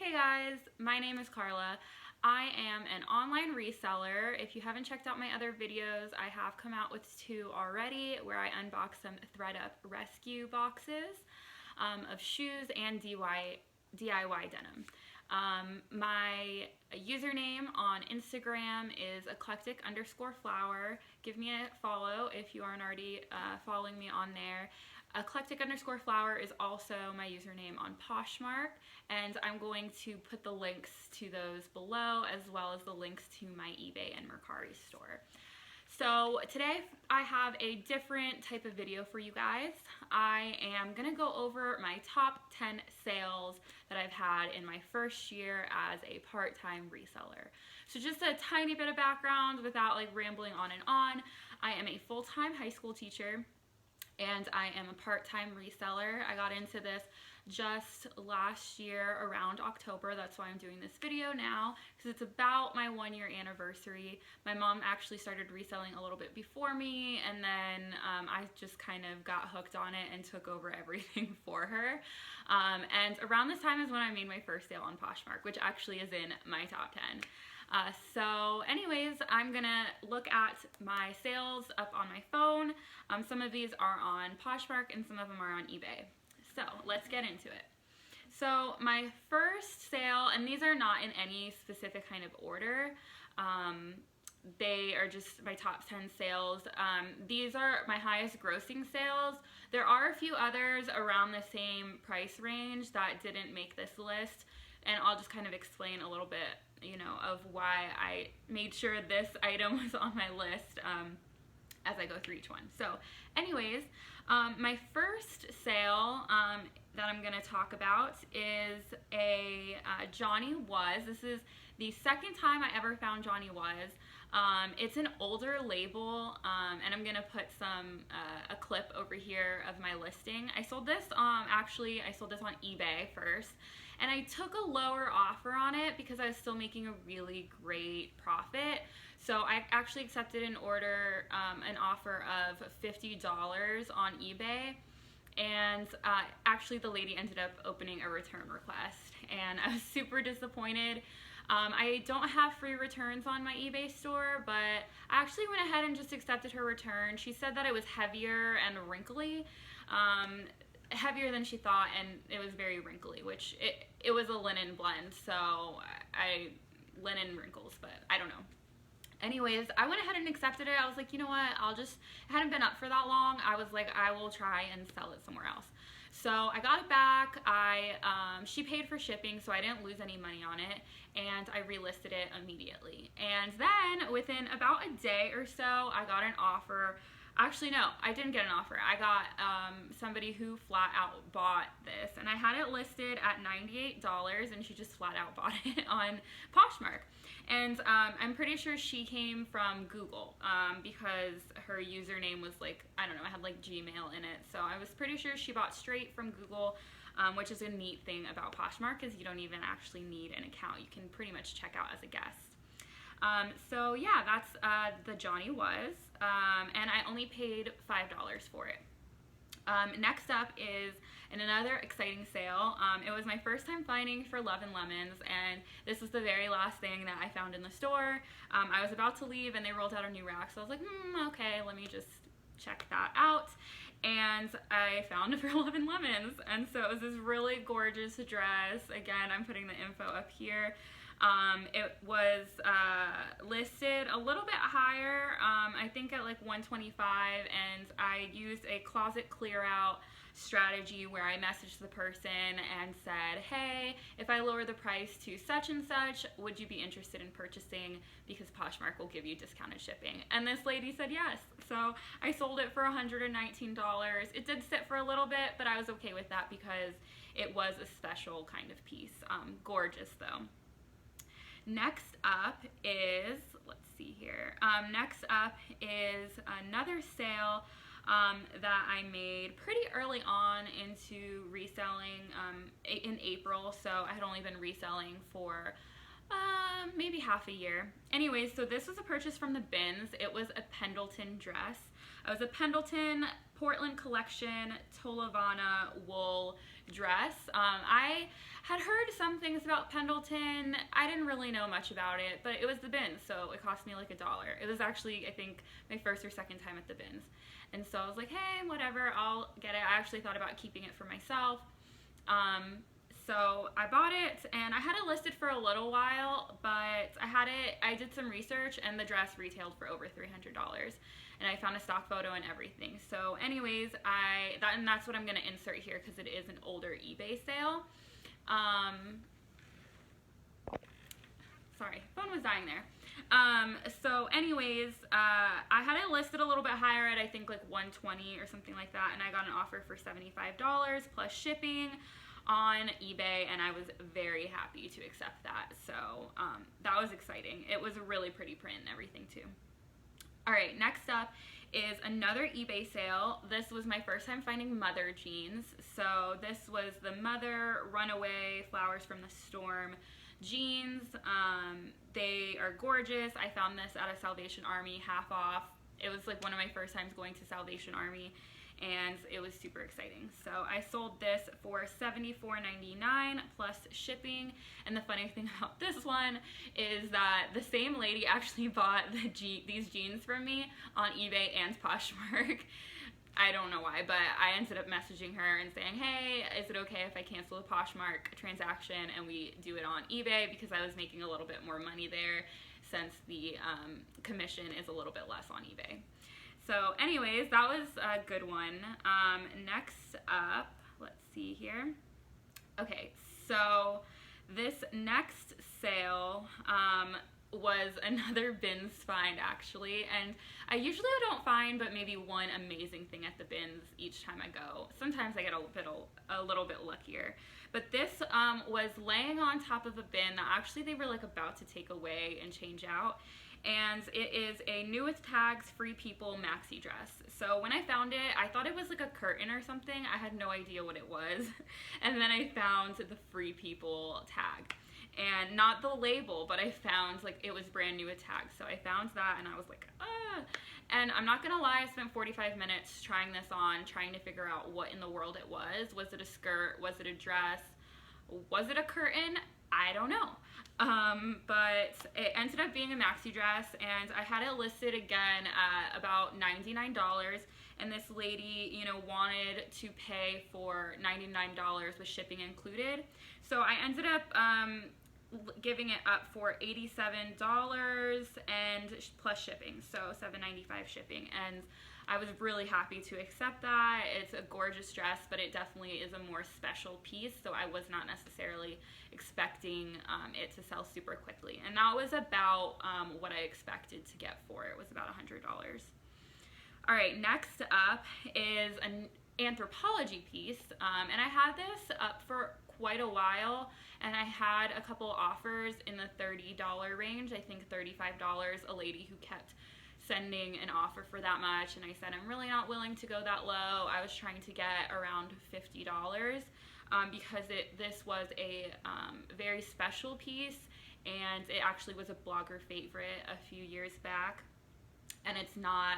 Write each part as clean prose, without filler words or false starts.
Hey guys, my name is Carla. I am an online reseller. If you haven't checked out my other videos, I have come out with 2 already where I unbox some ThredUp rescue boxes of shoes and DIY denim. My username on Instagram is eclectic_flower. Give me a follow if you aren't already following me on there. Eclectic_flower is also my username on Poshmark, and I'm going to put the links to those below as well as the links to my eBay and Mercari store. So today I have a different type of video for you guys. I am gonna go over my top 10 sales that I've had in my first year as a part-time reseller. So just a tiny bit of background without like rambling on and on. I am a full-time high school teacher and I am a part-time reseller. I got into this just last year around October. That's why I'm doing this video now, because it's about my 1-year anniversary. My mom actually started reselling a little bit before me, and then I just kind of got hooked on it and took over everything for her. And around this time is when I made my first sale on Poshmark, which actually is in my top 10. So anyways, I'm gonna look at my sales up on my phone. Some of these are on Poshmark and some of them are on eBay. So let's get into it. So my first sale, and these are not in any specific kind of order, they are just my top 10 sales. These are my highest grossing sales. There are a few others around the same price range that didn't make this list, and I'll just kind of explain a little bit, you know, of why I made sure this item was on my list as I go through each one. So anyways, my first sale that I'm going to talk about is a Johnny Was. This is the second time I ever found Johnny Was. It's an older label, and I'm going to put a clip over here of my listing. I sold this, actually I sold this on eBay first, and I took a lower offer on it because I was still making a really great profit. So I actually accepted an order, an offer of $50 on eBay, and actually the lady ended up opening a return request, and I was super disappointed. I don't have free returns on my eBay store, but I actually went ahead and just accepted her return. She said that it was heavier and wrinkly, heavier than she thought, and it was very wrinkly, which it was a linen blend, so linen wrinkles, but I don't know. Anyways, I went ahead and accepted it. I was like, you know what, it hadn't been up for that long. I was like, I will try and sell it somewhere else. So I got it back. She paid for shipping, so I didn't lose any money on it, and I relisted it immediately. And then within about a day or so, I got an offer. Actually, no, I didn't get an offer. I got somebody who flat out bought this, and I had it listed at $98, and she just flat out bought it on Poshmark. And I'm pretty sure she came from Google because her username was like, I don't know, I had like Gmail in it. So I was pretty sure she bought straight from Google, which is a neat thing about Poshmark, is you don't even actually need an account. You can pretty much check out as a guest. So yeah, that's the Johnny Was, and I only paid $5 for it. Next up is another exciting sale. It was my first time finding for Love and Lemons, and this was the very last thing that I found in the store. I was about to leave and they rolled out a new rack, so I was like, okay, let me just check that out. And I found it for Love and Lemons, and so it was this really gorgeous dress. Again, I'm putting the info up here. It was listed a little bit higher, I think at like $125, and I used a closet clear out strategy where I messaged the person and said, hey, if I lower the price to such and such, would you be interested in purchasing, because Poshmark will give you discounted shipping? And this lady said yes. So I sold it for $119. It did sit for a little bit, but I was okay with that because it was a special kind of piece. Gorgeous though. Next up is, let's see here, next up is another sale that I made pretty early on into reselling in April, so I had only been reselling for maybe half a year. Anyways, so this was a purchase from the bins. It was a Pendleton dress. It was a Pendleton Portland Collection Tolovana wool dress. I had heard some things about Pendleton. I didn't really know much about it, but it was the bins, so it cost me like $1. It was actually, I think, my first or second time at the bins. And so I was like, hey, whatever, I'll get it. I actually thought about keeping it for myself. So I bought it, and I had it listed for a little while, but I did some research, and the dress retailed for over $300. And I found a stock photo and everything. So anyways, and that's what I'm going to insert here because it is an older eBay sale. Sorry, phone was dying there. So anyways, I had it listed a little bit higher at I think like $120 or something like that, and I got an offer for $75 plus shipping on eBay, and I was very happy to accept that. So that was exciting. It was a really pretty print and everything too. All right, next up is another eBay sale. This was my first time finding Mother jeans. So this was the Mother Runaway Flowers from the Storm jeans. They are gorgeous. I found this at a Salvation Army half off. It was like one of my first times going to Salvation Army, and it was super exciting. So I sold this for $74.99 plus shipping. And the funny thing about this one is that the same lady actually bought these jeans from me on eBay and Poshmark. I don't know why, but I ended up messaging her and saying, hey, is it okay if I cancel the Poshmark transaction and we do it on eBay, because I was making a little bit more money there since the commission is a little bit less on eBay. So anyways, that was a good one. Next up, let's see here. Okay, so this next sale was another bins find actually, and I usually don't find but maybe one amazing thing at the bins each time I go. Sometimes I get a little bit luckier, but this was laying on top of a bin that actually they were like about to take away and change out. And it is a new with tags Free People maxi dress. So when I found it, I thought it was like a curtain or something. I had no idea what it was. And then I found the Free People tag. And not the label, but I found like it was brand new with tags. So I found that and I was like, ah. And I'm not gonna lie, I spent 45 minutes trying this on, trying to figure out what in the world it was. Was it a skirt? Was it a dress? Was it a curtain? I don't know. But it ended up being a maxi dress, and I had it listed again at about $99, and this lady, you know, wanted to pay for $99 with shipping included. So I ended up giving it up for $87 and plus shipping, so $7.95 shipping, and I was really happy to accept that. It's a gorgeous dress, but it definitely is a more special piece, so I was not necessarily expecting it to sell super quickly. And that was about what I expected to get for it. It was about $100. All right, next up is an Anthropologie piece, and I had this up for quite a while, and I had a couple offers in the $30 range, I think $35, a lady who kept sending an offer for that much, and I said I'm really not willing to go that low. I was trying to get around $50 because this was a very special piece, and it actually was a blogger favorite a few years back, and it's not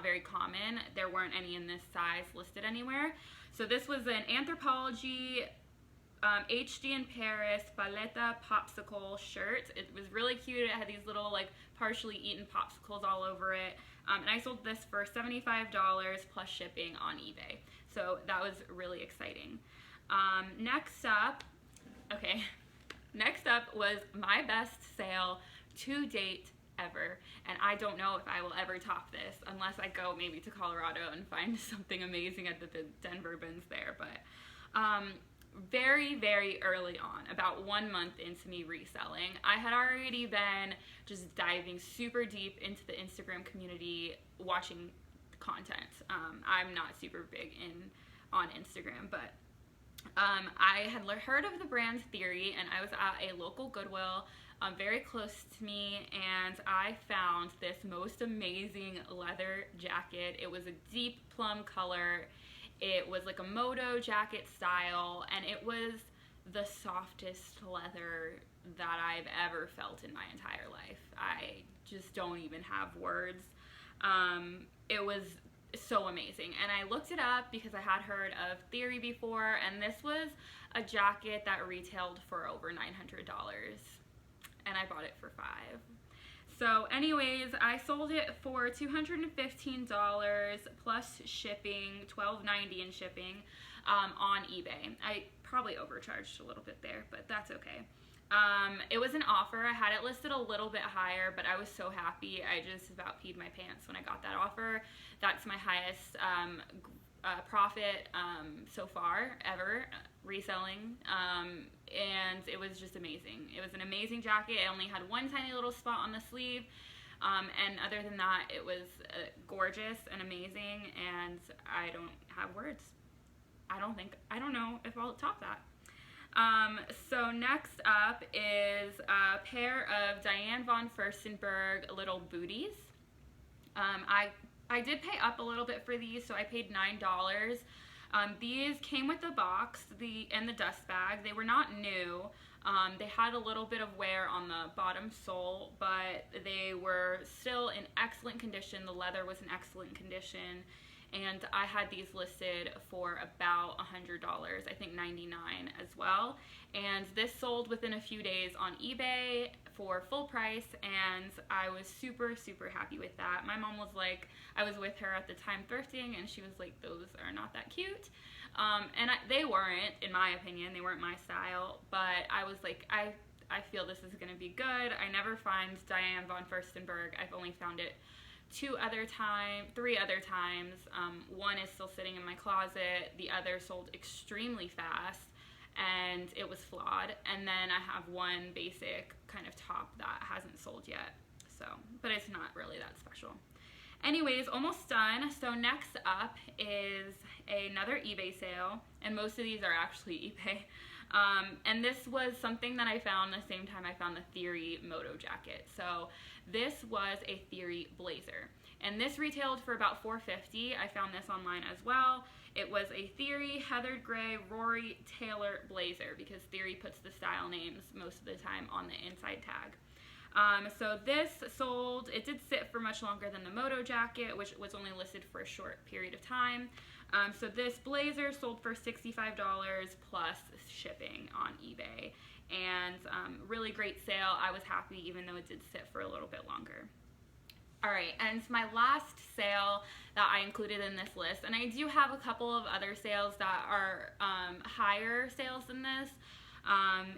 very common. There weren't any in this size listed anywhere. So this was an Anthropologie HD in Paris Paleta popsicle shirt. It was really cute. It had these little like partially eaten popsicles all over it, and I sold this for $75 plus shipping on eBay. So that was really exciting. Next up was my best sale to date ever, and I don't know if I will ever top this unless I go maybe to Colorado and find something amazing at the Denver bins there. But very, very early on, about 1 month into me reselling, I had already been just diving super deep into the Instagram community, watching content. I'm not super big on Instagram, but I had heard of the brand Theory, and I was at a local Goodwill very close to me, and I found this most amazing leather jacket. It was a deep plum color. It was like a moto jacket style, and it was the softest leather that I've ever felt in my entire life. I just don't even have words. It was so amazing. And I looked it up because I had heard of Theory before, and this was a jacket that retailed for over $900, and I bought it for $5. So anyways, I sold it for $215 plus shipping, $12.90 in shipping, on eBay. I probably overcharged a little bit there, but that's okay. It was an offer. I had it listed a little bit higher, but I was so happy. I just about peed my pants when I got that offer. That's my highest profit so far ever reselling, and it was just amazing. It was an amazing jacket. It only had one tiny little spot on the sleeve, and other than that, it was gorgeous and amazing, and I don't have words. I don't know if I'll top that. So next up is a pair of Diane von Furstenberg little booties. I did pay up a little bit for these, so I paid $9. These came with the box and the dust bag. They were not new. They had a little bit of wear on the bottom sole, but they were still in excellent condition. The leather was in excellent condition. And I had these listed for about $100, I think $99 as well. And this sold within a few days on eBay for full price, and I was super, super happy with that. My mom was like, I was with her at the time thrifting, and she was like, those are not that cute. And they weren't, in my opinion, they weren't my style, but I was like, I feel this is gonna be good. I never find Diane von Furstenberg. I've only found it 3 other times. One is still sitting in my closet. The other sold extremely fast, and it was flawed. And then I have one basic kind of top that hasn't sold yet. So, but it's not really that special. Anyways, almost done. So next up is another eBay sale, and most of these are actually eBay. And this was something that I found the same time I found the Theory Moto jacket. So this was a Theory blazer, and this retailed for about $4.50. I found this online as well. It was a Theory heathered gray Rory Taylor blazer, because Theory puts the style names most of the time on the inside tag. So this sold, it did sit for much longer than the Moto jacket, which was only listed for a short period of time. So this blazer sold for $65 plus shipping on eBay, and really great sale. I was happy even though it did sit for a little bit longer. Alright, and my last sale that I included in this list, and I do have a couple of other sales that are higher sales than this,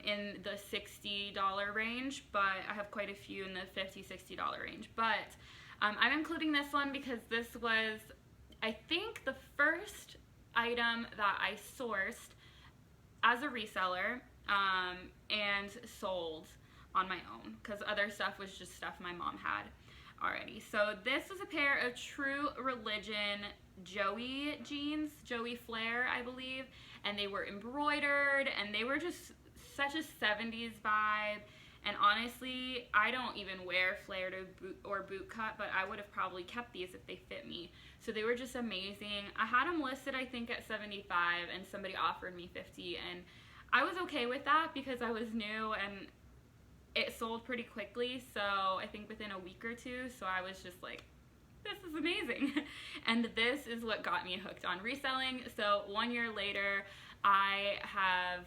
in the $60 range, but I have quite a few in the $50, $60 range. But I'm including this one because this was, I think, the first item that I sourced as a reseller and sold on my own, because other stuff was just stuff my mom had already. So this was a pair of True Religion Joey jeans, Joey Flare, I believe, and they were embroidered, and they were just such a 70s vibe. And honestly, I don't even wear flared or boot cut, but I would have probably kept these if they fit me. So they were just amazing. I had them listed, I think, at $75, and somebody offered me $50, and I was okay with that because I was new, and it sold pretty quickly, so I think within a week or two. So I was just like, this is amazing. And this is what got me hooked on reselling. So 1 year later, I have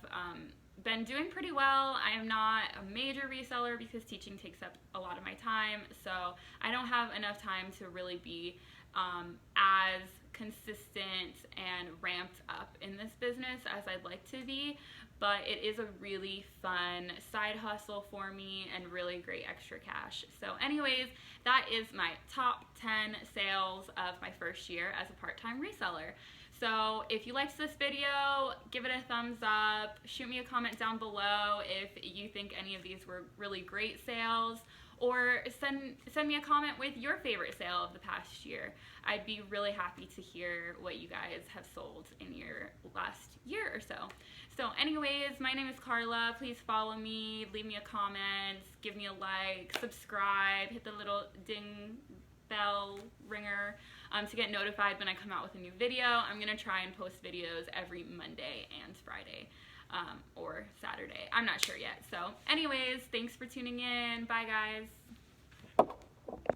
been doing pretty well. I am not a major reseller because teaching takes up a lot of my time, so I don't have enough time to really be as consistent and ramped up in this business as I'd like to be, but it is a really fun side hustle for me and really great extra cash. So anyways, that is my top 10 sales of my first year as a part-time reseller. So if you liked this video, give it a thumbs up, shoot me a comment down below if you think any of these were really great sales, or send me a comment with your favorite sale of the past year. I'd be really happy to hear what you guys have sold in your last year or so. So anyways, my name is Carla. Please follow me, leave me a comment, give me a like, subscribe, hit the little ding bell ringer to get notified when I come out with a new video. I'm gonna try and post videos every Monday and Friday, or Saturday. I'm not sure yet. So anyways, thanks for tuning in. Bye guys.